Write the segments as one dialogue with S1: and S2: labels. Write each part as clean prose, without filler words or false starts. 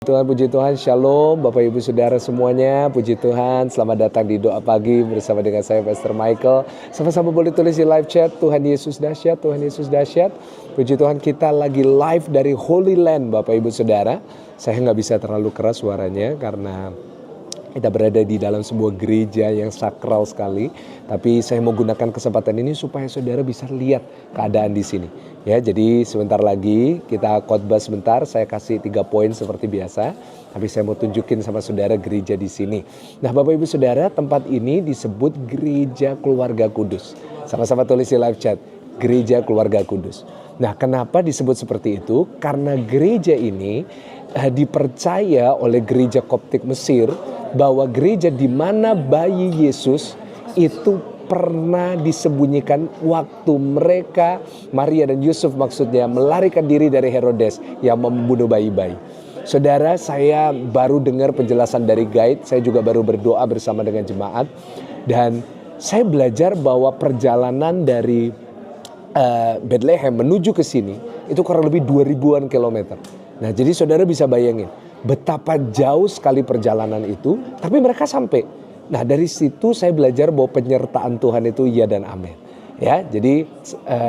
S1: Tuhan, puji Tuhan, Shalom Bapak Ibu Saudara semuanya, puji Tuhan. Selamat datang di Doa Pagi bersama dengan saya Pastor Michael. Sama-sama boleh tulis di live chat, Tuhan Yesus dahsyat, Tuhan Yesus dahsyat. Puji Tuhan, kita lagi live dari Holy Land Bapak Ibu Saudara. Saya nggak bisa terlalu keras suaranya karena kita berada di dalam sebuah gereja yang sakral sekali. Tapi saya mau gunakan kesempatan ini supaya saudara bisa lihat keadaan di sini. Ya, jadi sebentar lagi kita khotbah sebentar. Saya kasih 3 poin seperti biasa. Tapi saya mau tunjukin sama saudara gereja di sini. Nah, Bapak Ibu Saudara, tempat ini disebut Gereja Keluarga Kudus. Sama-sama tulis di live chat, Gereja Keluarga Kudus. Nah, kenapa disebut seperti itu? Karena gereja ini dipercaya oleh gereja Koptik Mesir bahwa gereja di mana bayi Yesus itu pernah disembunyikan waktu mereka, Maria dan Yusuf maksudnya, melarikan diri dari Herodes yang membunuh bayi-bayi. Saudara, saya baru dengar penjelasan dari guide, saya juga baru berdoa bersama dengan jemaat, dan saya belajar bahwa perjalanan dari Bethlehem menuju ke sini itu kurang lebih 2000-an kilometer. Nah, jadi saudara bisa bayangin betapa jauh sekali perjalanan itu, tapi mereka sampai. Nah, dari situ saya belajar bahwa penyertaan Tuhan itu ya dan amin. Ya, jadi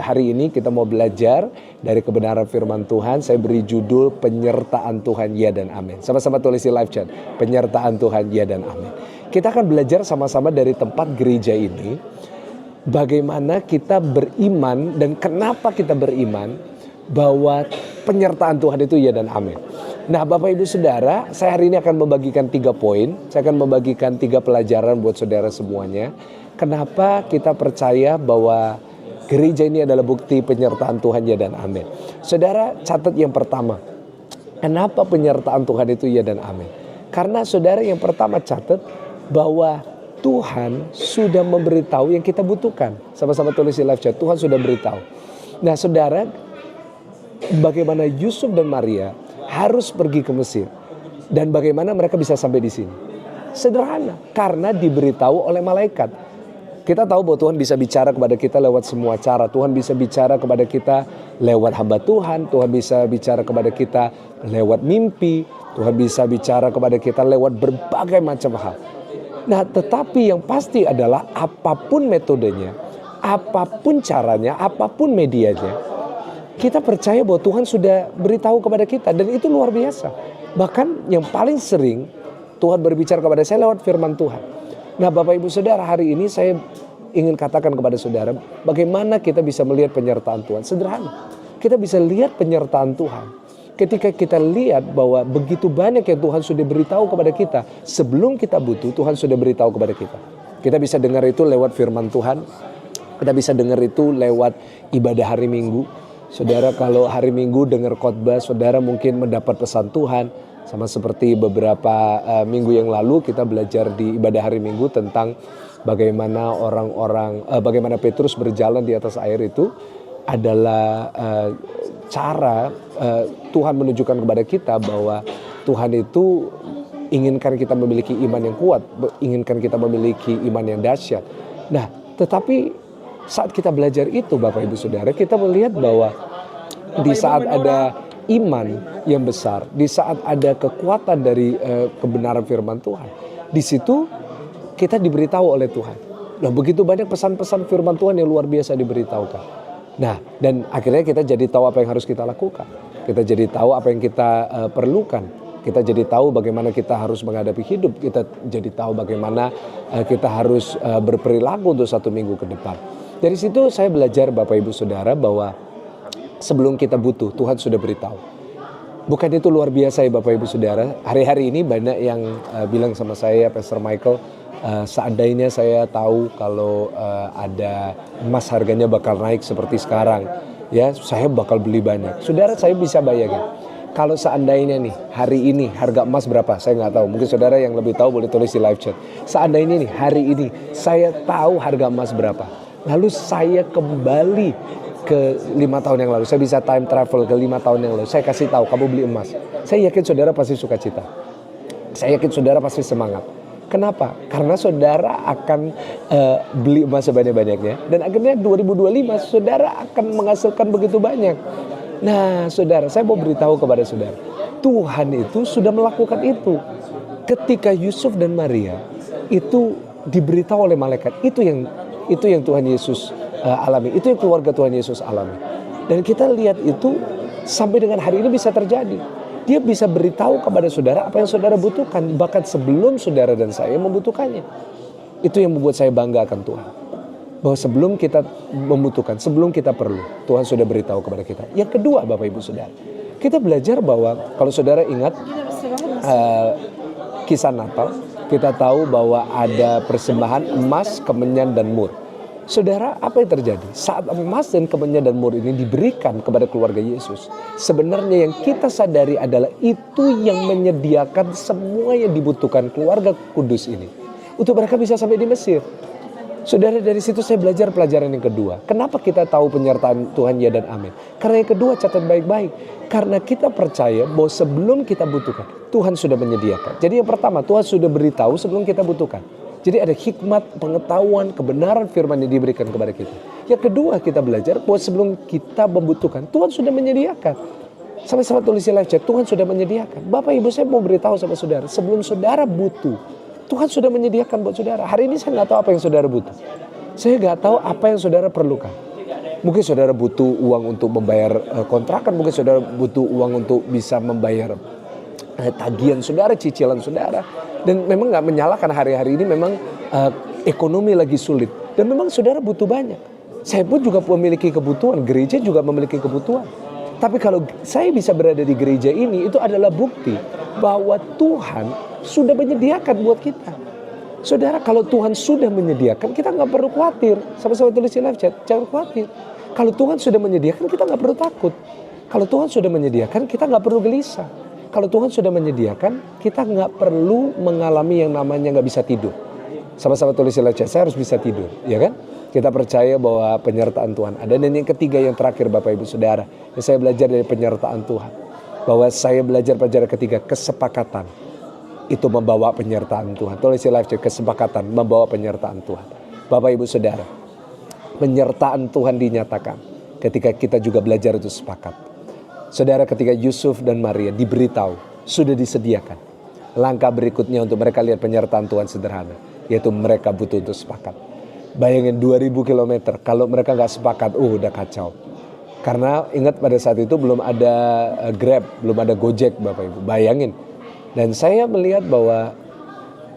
S1: hari ini kita mau belajar dari kebenaran firman Tuhan. Saya beri judul penyertaan Tuhan ya dan amin. Sama-sama tulis di live chat, penyertaan Tuhan ya dan amin. Kita akan belajar sama-sama dari tempat gereja ini, bagaimana kita beriman dan kenapa kita beriman bahwa penyertaan Tuhan itu ya dan amin. Nah, Bapak Ibu Saudara, saya hari ini akan membagikan 3 poin. Saya akan membagikan 3 pelajaran buat saudara semuanya. Kenapa kita percaya bahwa gereja ini adalah bukti penyertaan Tuhan ya dan amin. Saudara, catat yang pertama. Kenapa penyertaan Tuhan itu ya dan amin? Karena saudara yang pertama catat bahwa Tuhan sudah memberitahu yang kita butuhkan. Sama-sama tulis di live chat, Tuhan sudah beritahu. Nah, saudara, bagaimana Yusuf dan Maria harus pergi ke Mesir dan bagaimana mereka bisa sampai di sini? Sederhana, karena diberitahu oleh malaikat. Kita tahu bahwa Tuhan bisa bicara kepada kita lewat semua cara. Tuhan bisa bicara kepada kita lewat hamba Tuhan, Tuhan bisa bicara kepada kita lewat mimpi, Tuhan bisa bicara kepada kita lewat berbagai macam hal. Nah, tetapi yang pasti adalah apapun metodenya, apapun caranya, apapun medianya, kita percaya bahwa Tuhan sudah beritahu kepada kita dan itu luar biasa. Bahkan yang paling sering Tuhan berbicara kepada saya lewat firman Tuhan. Nah, Bapak Ibu Saudara, hari ini saya ingin katakan kepada saudara bagaimana kita bisa melihat penyertaan Tuhan. Sederhana, kita bisa lihat penyertaan Tuhan ketika kita lihat bahwa begitu banyak yang Tuhan sudah beritahu kepada kita. Sebelum kita butuh, Tuhan sudah beritahu kepada kita. Kita bisa dengar itu lewat firman Tuhan. Kita bisa dengar itu lewat ibadah hari Minggu. Saudara, kalau hari Minggu dengar khotbah, saudara mungkin mendapat pesan Tuhan. Sama seperti beberapa minggu yang lalu kita belajar di ibadah hari Minggu tentang bagaimana bagaimana Petrus berjalan di atas air itu adalah cara Tuhan menunjukkan kepada kita bahwa Tuhan itu inginkan kita memiliki iman yang kuat, inginkan kita memiliki iman yang dahsyat. Nah, tetapi saat kita belajar itu, Bapak Ibu Saudara, kita melihat bahwa di saat ada iman yang besar, di saat ada kekuatan dari kebenaran firman Tuhan, di situ kita diberitahu oleh Tuhan. Nah, begitu banyak pesan-pesan firman Tuhan yang luar biasa diberitahukan. Nah, dan akhirnya kita jadi tahu apa yang harus kita lakukan. Kita jadi tahu apa yang kita perlukan. Kita jadi tahu bagaimana kita harus menghadapi hidup. Kita jadi tahu bagaimana kita harus berperilaku untuk 1 minggu ke depan. Dari situ saya belajar, Bapak Ibu Saudara, bahwa sebelum kita butuh, Tuhan sudah beritahu. Bukan itu luar biasa ya Bapak Ibu Saudara? Hari-hari ini banyak yang bilang sama saya, Pastor Michael, seandainya saya tahu kalau ada emas harganya bakal naik seperti sekarang, ya saya bakal beli banyak. Saudara, saya bisa bayangin. Kalau seandainya nih, hari ini harga emas berapa? Saya nggak tahu. Mungkin saudara yang lebih tahu boleh tulis di live chat. Seandainya nih, hari ini saya tahu harga emas berapa. Lalu saya kembali ke 5 tahun yang lalu. Saya bisa time travel ke 5 tahun yang lalu. Saya kasih tahu, kamu beli emas. Saya yakin saudara pasti suka cita. Saya yakin saudara pasti semangat. Kenapa? Karena saudara akan beli emas sebanyak-banyaknya. Dan akhirnya 2025 saudara akan menghasilkan begitu banyak. Nah, saudara, saya mau beritahu kepada saudara, Tuhan itu sudah melakukan itu. Ketika Yusuf dan Maria itu diberitahu oleh malaikat, itu yang Tuhan Yesus alami, itu yang keluarga Tuhan Yesus alami. Dan kita lihat itu sampai dengan hari ini bisa terjadi. Dia bisa beritahu kepada saudara apa yang saudara butuhkan, bahkan sebelum saudara dan saya membutuhkannya. Itu yang membuat saya bangga akan Tuhan. Bahwa sebelum kita membutuhkan, sebelum kita perlu, Tuhan sudah beritahu kepada kita. Yang kedua, Bapak Ibu Saudara, kita belajar bahwa kalau saudara ingat kisah Natal, kita tahu bahwa ada persembahan emas, kemenyan, dan mur. Saudara, apa yang terjadi? Saat emas dan kemenyan dan mur ini diberikan kepada keluarga Yesus, sebenarnya yang kita sadari adalah itu yang menyediakan semua yang dibutuhkan keluarga kudus ini untuk mereka bisa sampai di Mesir. Saudara, dari situ saya belajar pelajaran yang kedua. Kenapa kita tahu penyertaan Tuhan ya dan amin? Karena yang kedua, catat baik-baik. Karena kita percaya bahwa sebelum kita butuhkan, Tuhan sudah menyediakan. Jadi yang pertama, Tuhan sudah beritahu sebelum kita butuhkan. Jadi ada hikmat, pengetahuan, kebenaran firman yang diberikan kepada kita. Yang kedua, kita belajar bahwa sebelum kita membutuhkan, Tuhan sudah menyediakan. Sama-sama tulis di live chat, Tuhan sudah menyediakan. Bapak Ibu, saya mau beritahu sama saudara, sebelum saudara butuh, Tuhan sudah menyediakan buat saudara. Hari ini saya nggak tahu apa yang saudara butuh. Saya nggak tahu apa yang saudara perlukan. Mungkin saudara butuh uang untuk membayar kontrakan. Mungkin saudara butuh uang untuk bisa membayar tagihan saudara, cicilan saudara. Dan memang nggak menyalahkan, hari-hari ini memang ekonomi lagi sulit. Dan memang saudara butuh banyak. Saya pun juga memiliki kebutuhan. Gereja juga memiliki kebutuhan. Tapi kalau saya bisa berada di gereja ini, itu adalah bukti bahwa Tuhan sudah menyediakan buat kita. Saudara, kalau Tuhan sudah menyediakan, kita nggak perlu khawatir. Sama-sama tulis di live chat, jangan khawatir. Kalau Tuhan sudah menyediakan, kita nggak perlu takut. Kalau Tuhan sudah menyediakan, kita nggak perlu gelisah. Kalau Tuhan sudah menyediakan, kita nggak perlu mengalami yang namanya nggak bisa tidur. Sama-sama tulis di live chat, saya harus bisa tidur, ya kan? Kita percaya bahwa penyertaan Tuhan ada. Dan yang ketiga, yang terakhir Bapak Ibu Saudara, yang saya belajar dari penyertaan Tuhan, bahwa saya belajar pelajaran ketiga, kesepakatan itu membawa penyertaan Tuhan. Tulis di live chat, kesepakatan membawa penyertaan Tuhan. Bapak Ibu Saudara, penyertaan Tuhan dinyatakan ketika kita juga belajar itu sepakat. Saudara, ketika Yusuf dan Maria diberitahu, sudah disediakan. Langkah berikutnya untuk mereka lihat penyertaan Tuhan sederhana, yaitu mereka butuh untuk sepakat. Bayangin 2000 km, kalau mereka gak sepakat, udah kacau. Karena ingat pada saat itu belum ada Grab, belum ada Gojek Bapak Ibu, bayangin. Dan saya melihat bahwa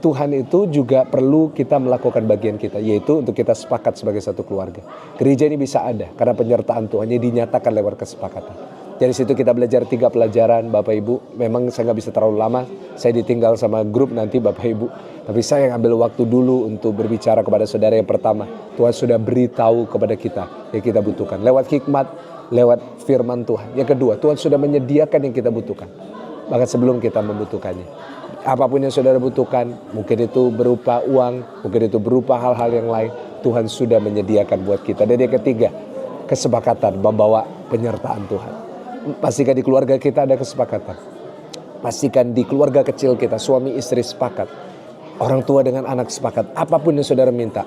S1: Tuhan itu juga perlu kita melakukan bagian kita, yaitu untuk kita sepakat sebagai satu keluarga. Gereja ini bisa ada karena penyertaan Tuhan yang dinyatakan lewat kesepakatan. Dari situ kita belajar 3 pelajaran Bapak Ibu. Memang saya gak bisa terlalu lama, saya ditinggal sama grup nanti Bapak Ibu. Tapi saya ngambil waktu dulu untuk berbicara kepada saudara. Yang pertama, Tuhan sudah beritahu kepada kita yang kita butuhkan. Lewat hikmat, lewat firman Tuhan. Yang kedua, Tuhan sudah menyediakan yang kita butuhkan. Bahkan sebelum kita membutuhkannya. Apapun yang saudara butuhkan, mungkin itu berupa uang, mungkin itu berupa hal-hal yang lain, Tuhan sudah menyediakan buat kita. Dan yang ketiga, kesepakatan membawa penyertaan Tuhan. Pastikan di keluarga kita ada kesepakatan. Pastikan di keluarga kecil kita, suami istri sepakat. Orang tua dengan anak sepakat. Apapun yang saudara minta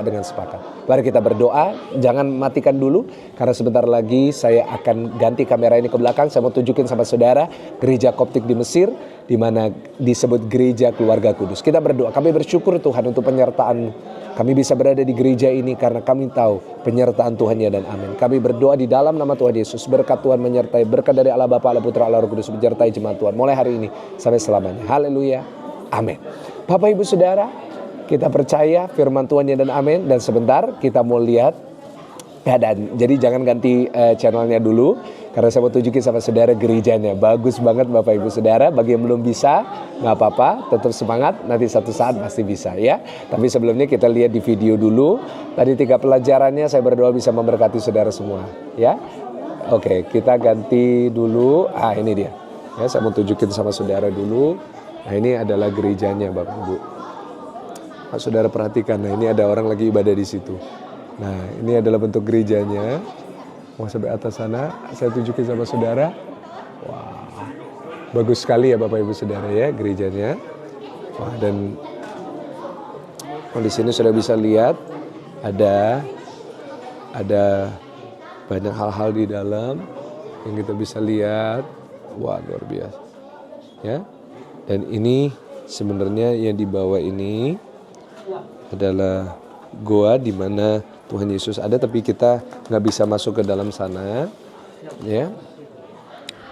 S1: dengan sepakat. Mari kita berdoa, jangan matikan dulu. Karena sebentar lagi saya akan ganti kamera ini ke belakang. Saya mau tunjukin sama saudara gereja Koptik di Mesir, di mana disebut gereja keluarga kudus. Kita berdoa, kami bersyukur Tuhan untuk penyertaan-Mu. Kami bisa berada di gereja ini karena kami tahu penyertaan Tuhan ya dan amin. Kami berdoa di dalam nama Tuhan Yesus. Berkat Tuhan menyertai, berkat dari Allah Bapa, Allah Putra, Allah Roh Kudus menyertai jemaat Tuhan. Mulai hari ini sampai selamanya. Haleluya. Amin. Bapak Ibu Saudara, kita percaya firman Tuhan ya dan amin. Dan sebentar kita mau lihat keadaan. Jadi jangan ganti channelnya dulu. Karena saya mau tunjukin sama saudara gerejanya. Bagus banget Bapak Ibu Saudara. Bagi yang belum bisa, gak apa-apa. Tetap semangat, nanti satu saat pasti bisa ya. Tapi sebelumnya kita lihat di video dulu. Tadi 3 pelajarannya saya berdoa bisa memberkati saudara semua ya. Oke, kita ganti dulu. Ini dia ya, saya mau tunjukin sama saudara dulu. Nah ini adalah gerejanya Bapak Ibu. Nah, saudara perhatikan, nah ini ada orang lagi ibadah di situ. Nah ini adalah bentuk gerejanya. Mau sampai atas sana, saya tunjukin sama saudara. Wah, bagus sekali ya Bapak Ibu Saudara ya gerejanya. Wah, dan di sini sudah bisa lihat ada banyak hal-hal di dalam. yang kita bisa lihat. Wah, luar biasa. Ya. Dan ini sebenarnya yang di bawah ini adalah goa di mana Tuhan Yesus ada, tapi kita nggak bisa masuk ke dalam sana. Ya.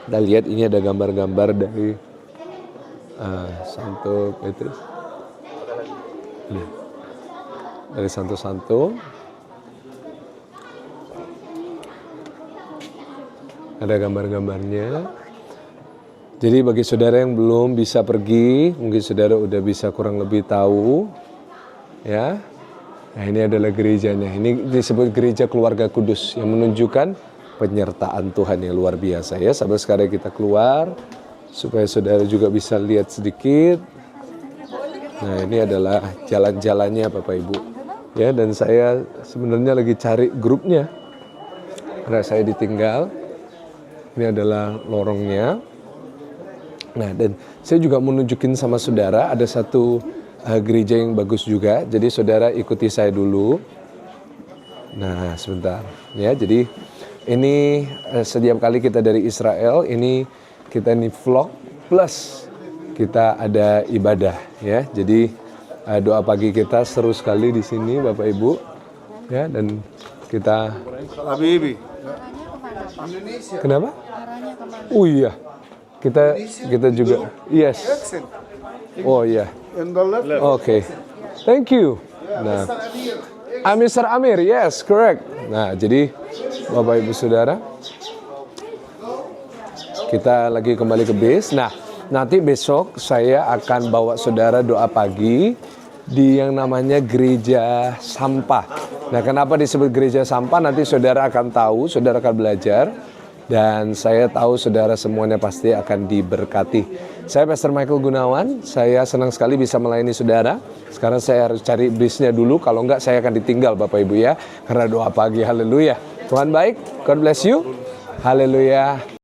S1: Kita lihat ini ada gambar-gambar dari Santo Petrus. Dari Santo. Ada gambar-gambarnya. Jadi bagi saudara yang belum bisa pergi, mungkin saudara udah bisa kurang lebih tahu, ya. Nah, ini adalah gerejanya. Ini disebut gereja keluarga kudus yang menunjukkan penyertaan Tuhan yang luar biasa, ya. Sampai sekarang kita keluar supaya saudara juga bisa lihat sedikit. Nah, ini adalah jalan-jalannya Bapak Ibu, ya. Dan saya sebenarnya lagi cari grupnya karena saya ditinggal. Ini adalah lorongnya. Nah, dan saya juga mau nunjukin sama saudara ada satu gereja yang bagus juga. Jadi saudara ikuti saya dulu. Nah, sebentar. Ya, jadi ini setiap kali kita dari Israel, ini kita ini vlog plus kita ada ibadah, ya. Jadi doa pagi kita seru sekali di sini Bapak Ibu. Ya, dan kita
S2: Habibi.
S1: Kenapa? Oh iya. Kita juga yes. Oh iya. Oke. Thank you. Nah, Mr. Amir, yes, correct. Nah, jadi Bapak Ibu Saudara, kita lagi kembali ke base. Nah, nanti besok saya akan bawa saudara doa pagi di yang namanya gereja sampah. Nah, kenapa disebut gereja sampah? Nanti saudara akan tahu, saudara akan belajar. Dan saya tahu saudara semuanya pasti akan diberkati. Saya Pastor Michael Gunawan, saya senang sekali bisa melayani saudara. Sekarang saya harus cari bisnya dulu, kalau enggak saya akan ditinggal Bapak Ibu ya. Karena doa pagi, haleluya. Tuhan baik, God bless you. Haleluya.